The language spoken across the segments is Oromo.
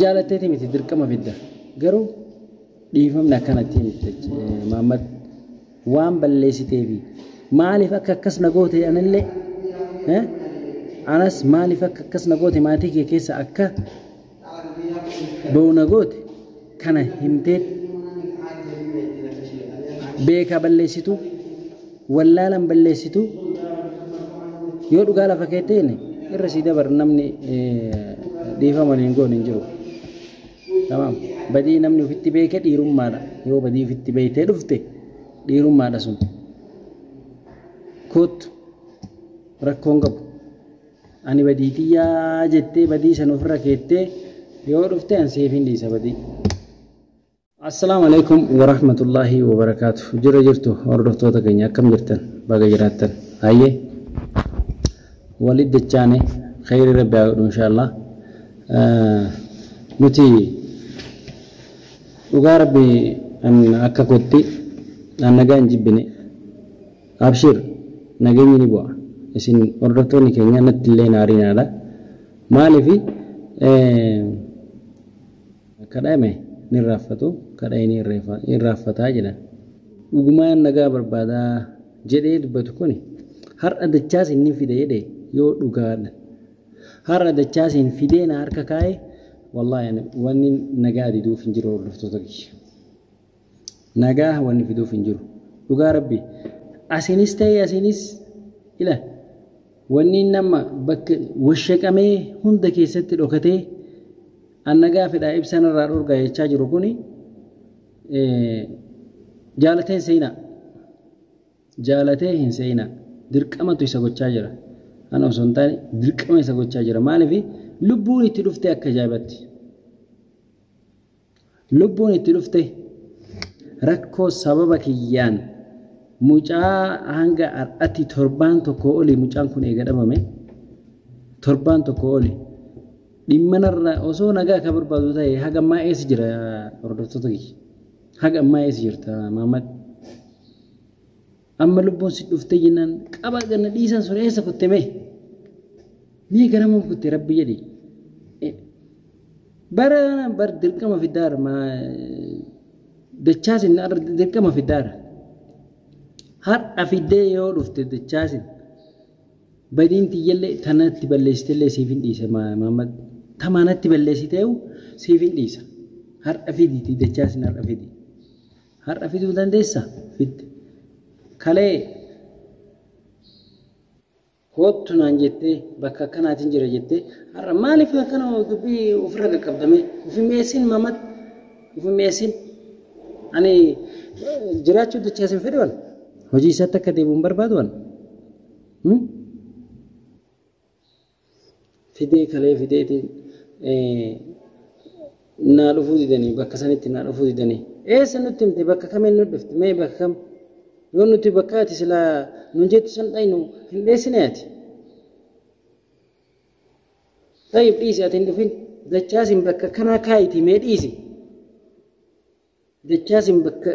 Jaalatteeti miti dirqama fidda. Garuu dhiifamni akkanatti miti Muhammad waan balleessiteefi maaliif akka akkas na goote anillee anas maaliif akka akkas na goote maatii kee keessa akka boona goote kana himtee beeka balleessitu wallaalan balleessitu yoo dhugaa lafa keetteen irra sii dabar namni dhiifama hin goone hin jiru. Tamam badii namni ofitti beeke dhiirummaadha yoo badii ofitti beeytee dhufte dhiirummaadha sun kootu rakkoon qabu ani badii xiyyaa jettee badii san ofirra keettee yoo dhufte an seefin dhiisa badii. Assalaamu alaikum wa rahmatullahi wa barakatuh. Jira jirtu hordoftoota keenya akkam jirtan baga jiraattan hayyee walid dachaane khayri rabbi haa godhu inshallah. Nuti dhugaa rabbi akka kotti nagaa hin jibbine abshir nageenyi ni bu'a isin hordoftoonni keenya natti illee naarinaadha maaliifi kadhame ni raffatu kadhayni irraffataa jedhan dhugumaan nagaa barbaadaa jedhee dubbatu kuni har'a dachaas inni fide jedhe yoo dhugaadha har'a dachaas hin fidee na harka kaa'e wallahi wanni nagaa diduuf hin jiru hordoftoota kiyya nagaa wanni fiduuf hin jiru dhugaa rabbi asinis ta'e asinis ila wanni nama bakka washaqamee hunda keessatti dhokatee annagaa fedhaa ibsan irraa dhorgaa jechaa jiru kuni jaalatee hin seenaa dirqamatu isa gochaa jira ana osoo hin taane dirqama isa gochaa jira maaliifi lubbuun itti dhufte akka ajaa'ibatti lubbuun itti dhufte rakkoo sababa kiyyaan mucaa hanga har'atti torbaan tokko oli mucaan kun eega dhabame torbaan tokko oli dhimmanarra osoo nagaa ka barbaadu ta'e haga ammaa eessa jira hordoftoota kiyya haga ammaa eessa jirta Muhammad amma lubbuun si dhufte jennaan qaba ganna dhiisan sun eessa kutte mee garama kutte rabbi jedhi bar dirqama fiddaar dachaasin dirqama fiddaar har'a fiddee yoo dhufte dachaasin badiin tiyyallee tanatti balleessitellee siif hin dhiisa Muhammad tamaanatti balleessiteewu siif hin dhiisa har'a fiditi dachaasin har'a fiduu dandeessa fidde kalee kootu naan jettee bakka akkanaatiin jira jettee har'a maaliif akkana dubbii ofirra qaqqabdame ufimeessin Muhammad ufimeessin ani jiraachuu dachaasin fedhan hojii isaatti akka deebi'uun barbaadu fidee kalee fideetiin naa dhufuu didanii bakka sanitti naa dhufuu didanii eessa nutti himte bakka kamiin nu dhufte mee bakka kam yoo nuti bakka ati silaa nun jettu san dhaynu hin dheessine ati tayyib dhiisi ati hin dhufin dachaasin bakka kanaa kaayiti mee dhiisi dachaasin bakka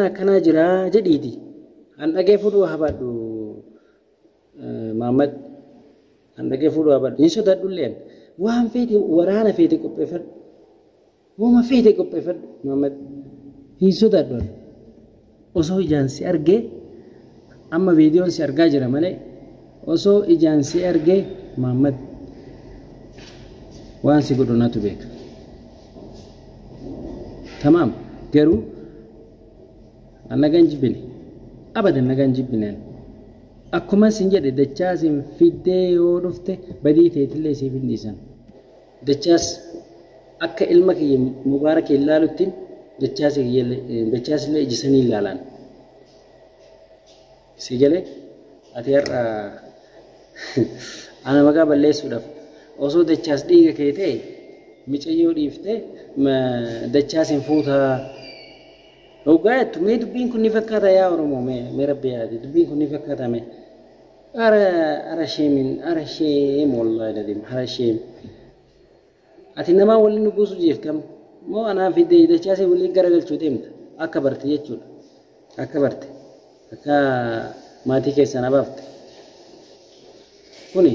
akkanaa jiraa jedhiiti an dhagee fudhuu habaadhu Muhammad an dhagee fudhuu habaadhu hin sodaadhulleen waan feete waraana feete qopheeffadhu wama feete qopheeffadhu Muhammad hin sodaadhu osoo ijaan si argee amma viidiyoon si argaa jira malee osoo ijaan si argee Muhammad waan si godhu natu beeka tamaam garuu an nagaan jibbine abadan nagaan jibbineen akkuma sin jedhe dachaasin fiddee yoo dhufte badii teetillee siif hin dhiisan dachaas akka ilma kiyya mubaaraka ilaaluttiin dachaasillee ijisanii ilaalan si galee ati har'a ana maqaa balleessuudhaaf osoo dachaas dhiiga kee ta'e micayyoo dhiiftee dachaasin fuutaa Ogaat, me dubbiin kun ni fakkaata yaa Oromoo me rabbi yaade dubbiin kun ni fakkaata me ara sheem wallahi ladim ara sheem ati nama waliin nu buusu jeeftam moo anaa fidee dachaasee waliin garagalchuu deemta akka barte jechuudha akka maatii keessan abaafte kuni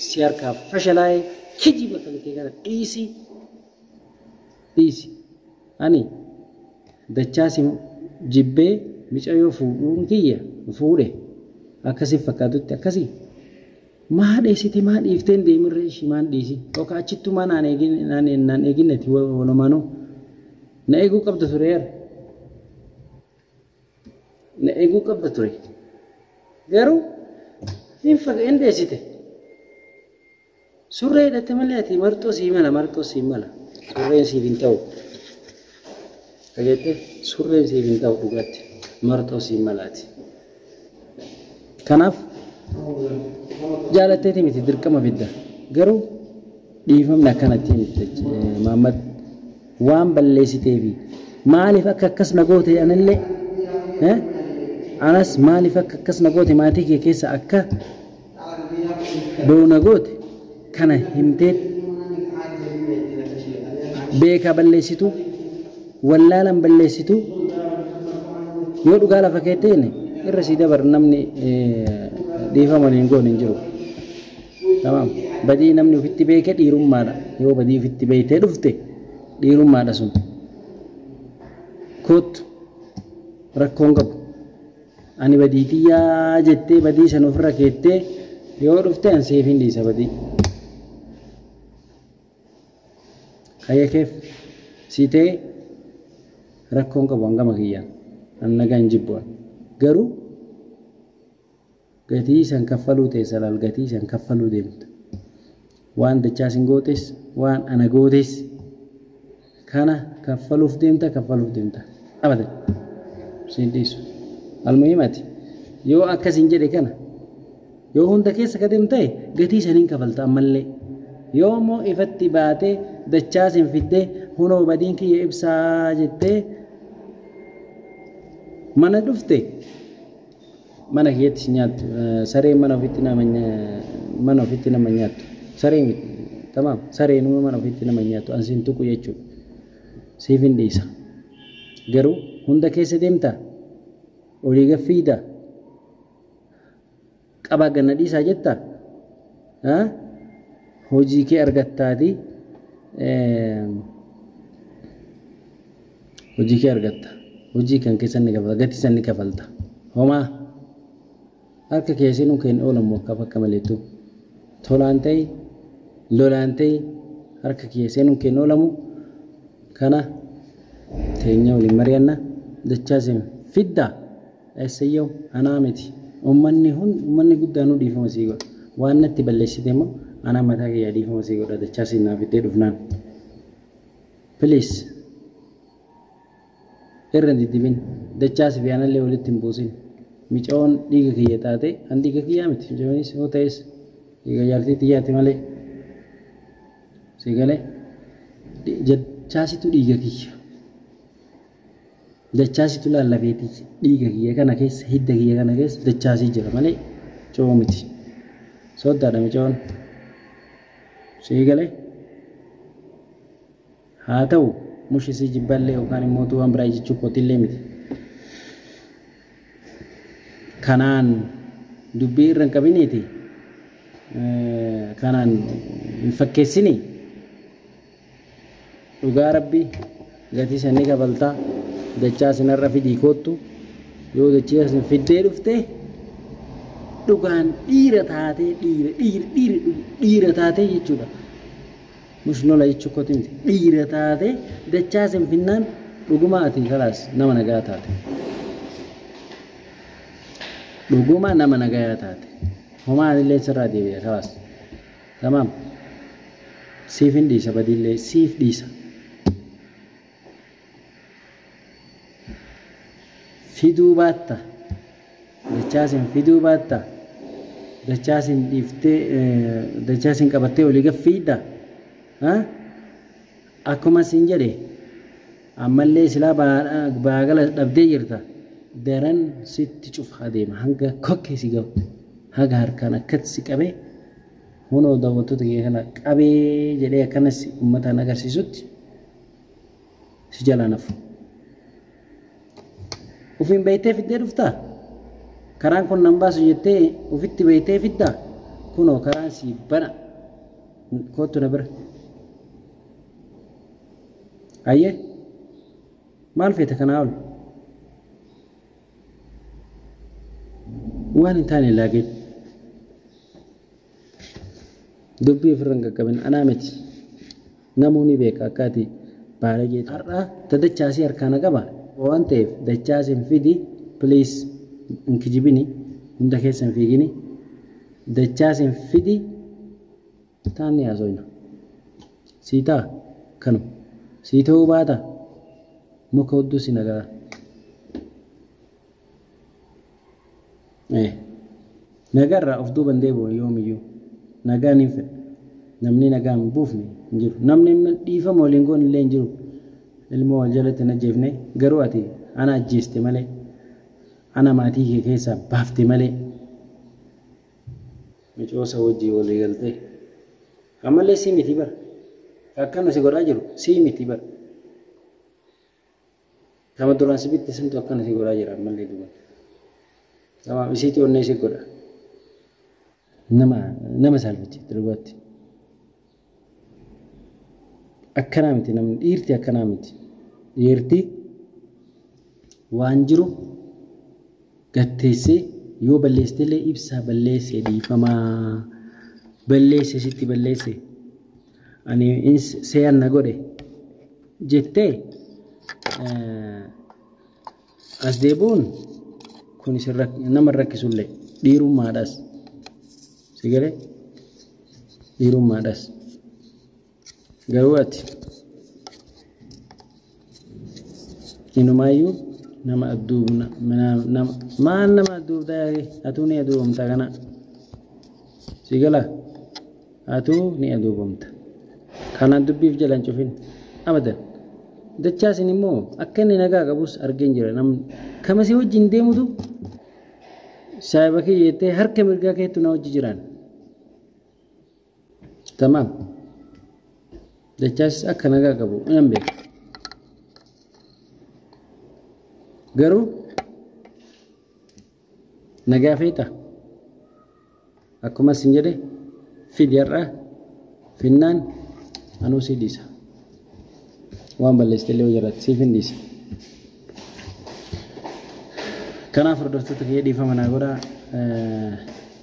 si harkaa fashalaa'ee kijiba kan ta'e kana dhiisii dhiisi ani dachaasi jibbee micayyoo fuudhuun kiyya fuudhe akkasii fakkaatutti akkasii maa dheessiti maa dhiifteen deemirree ishii maan dhiisi yookaan achittumaa naan eeginnati walumaanuu na eeguu qabda ture yaa na eeguu qabda ture garuu hin dheessite surree hidhatte malee ati marxoo sii mala surreen siif hin ta'u dhageette surreen siif hin ta'u dhugaatti marxoo sii malaati kanaaf jaalatteeti miti dirqama fidda garuu dhiifamni akkanatti miti Muhammad waan balleessiteefi maaliif akka akkas nagoote anallee anas maaliif akka akkas nagoote maatii kee keessa akka doo nagoote kana himteet beeka balleessitu wallaalan balleessitu yoo dhugaa lafa keetteene irra sii dabar namni dhiifaman hin goone hin jiru tamam badii namni ofitti beeke dhiirummaadha yoo badii ofitti beeytee dhufte dhiirummaadha sun kootu rakkoon qabu ani badii xiyyaa jettee badii san ofirra keettee yoo dhufte an siif hin dhiisa badii hayyakeef siitee rakkoon qabu hangama kiyyaan an nagaa hin jibbu'an garuu gatii san kaffaluu teessa laal gatii san kaffaluu deemta waan dachaas hin gootes waan ana gootes kana kaffaluuf deemta abadan siin dhiisu almuhimati yoo akkasin jedhe kana yoo hunda keessa ka deemta'e gatii saniin kafalta ammallee yoo immoo ifatti baatee dachaas hin fiddee hunoo badiin kiyya ibsaa jettee mana dhufte mana keetti nyaattu sareen mana ofitti nama nyaattu sareen tamam sareen mana ofitti nama nyaattu ansiin tuqu jechuudha siif hin dhiisa garuu hunda keessa deemta olii gaffiida qabaa ganna dhiisaa jetta hojii kee argattaati hojii kee argatta hojii kan keessan ni kafalta gati san ni kafalta homaa harka keessinuu keen oolamu akka maleetu tolaan ta'e lolaan ta'e harka keessinuu keen oolamu kana teenya waliin mari'anna dachaasin fidda eessayyoo anaa miti ummanni guddaanuu dhiifama sii godha waan natti balleessite immoo anaa mataa kiyyaa dhiifama sii godha dachaasin naa fiddee dhufnaan please irra diddibin dachaas fi anallee walitti hin buusin micoon dhiiga kiyya taate an dhiiga kiyyaa miti micoonis yoo ta'es dhiiga jaartii xiyyaati malee si galee dachaasitu dhiiga kiyya dachaasitu laallafeeti dhiiga kiyya kana keessa hidda kiyya kana keessa dachaasii jira malee coo miti soddaadha micoon si galee haa ta'u mushisi jibballee yookaan immoo waan biraa jechuu kootillee miti kanaan dubbii irra hin qabineeti kanaan hin fakkeessini dhugaa rabbii gatii sanii kafaltaa dachaa sinarra fidii koottu yoo dachaa sin fiddee dhufte dhugaan dhiira taatee dhiira taatee jechuudha mushnola jechuu kooti miti dhiira taatee dachaa sin finnaan dhuguma ati kalaas nama nagaa taate dhuguma nama nagaa taate homaa illee sirraa deebi'a kalaas tamam siif hin dhiisa badiillee siif dhiisa fiduu baatta dachaasin fiduu baatta dachaasin dhiiftee dachaasin qabattee olii gaffiidha akkuma sin jedhe ammallee silaa baagala dhabdee jirta daran sitti cufaa deema hanga kokkee si gahu haga harkaan akkatti si qabee hunoo daawwattoota kee kana qabee jedhee akkanas uummataan agarsiisutti si jalaa nafu ufiin beeytee fiddee dhuftaa karaan kun nan baasu jettee ufitti beeytee fiddaa kunoo karaan si bana kootu na bira Ayyee maal feete kanaa ol waan hin taane laagee dubbii ofirra hin qaqqabin anaa miti namoonni beeka akkaati baay'ee har'a tadachaasii harkaana qaba waan ta'eef dachaasiin fidi please hin kijibini hunda keessa hin fiigini dachaasiin fidi taanni haasoyna siitaa kanu siitoo baata muka hudduu si nagara nagarraa of duuban deebi'u yoomiyyuu nagaan hin fedhu namni nagaan hin buufne hin jiru namni dhiifama waliin goon illee hin jiru ilmoo wal jalatti na jeefne garuu ati ana ajjeeste malee ana maatii kee keessaa baafte malee micoosa wajjii walii galtee ammallee sii miti bara akkana si godhaa jiru sii miti bara kama duraan si bitti sintu akkana si godhaa jira ammallee duuba kama isiiti onnee si godha nama salphachiifte dhugaatti akkanaa miti namni dhiirti akkanaa miti dhiirti waan jiru gatteessee yoo balleessitellee ibsaa balleessee dhiifamaa balleesse sitti balleesse ani seeyaan na godhe jettee as deebi'uun kun nama rakkisullee dhiirummaadhaas sigalee dhiirummaadhaas garuu ati inumaayyuu nama adduubna maal nama adduubdaa atuu ni aduubamta kana sigala atuu ni aduubamta kanaan dubbiif jalan cufin abadan dachaasin immoo akka inni nagaa qabus argeen jira namni kamasii wajjin deemutu saayiba kee jettee harka mirgaa keettu na wajji jiraan tamaam dachaasis akka nagaa qabu nan beeka garuu nagaa feeta akkuma sin jedhe fidi har'a finnaan anuu si dhiisa waan balleessitellee hojjirratti siif hin dhiisa kanaaf hordoftoota kee dhiifama naa godhaa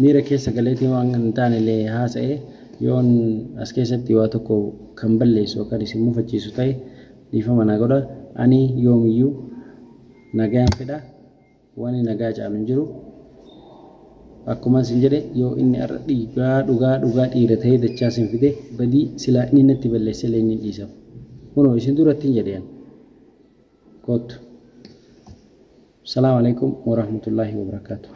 miira keessa galeetii waan hin taane illee haasa'ee yoon as keessatti waa tokko kan balleessu yookaan isin mufachiisu ta'e dhiifama naa godhaa ani yoomiyyuu nagaan fedha waan nagaa caalu hin jiru akkuma sin jedhe yoo inni har'a dhugaa dhiira ta'ee dachaas hin fide badii silaa inni natti balleesse illee inni dhiisaaf kunoo isin duratti hin jedheen kootu. Assalamu alaikum warahmatullahi wabarakatuh.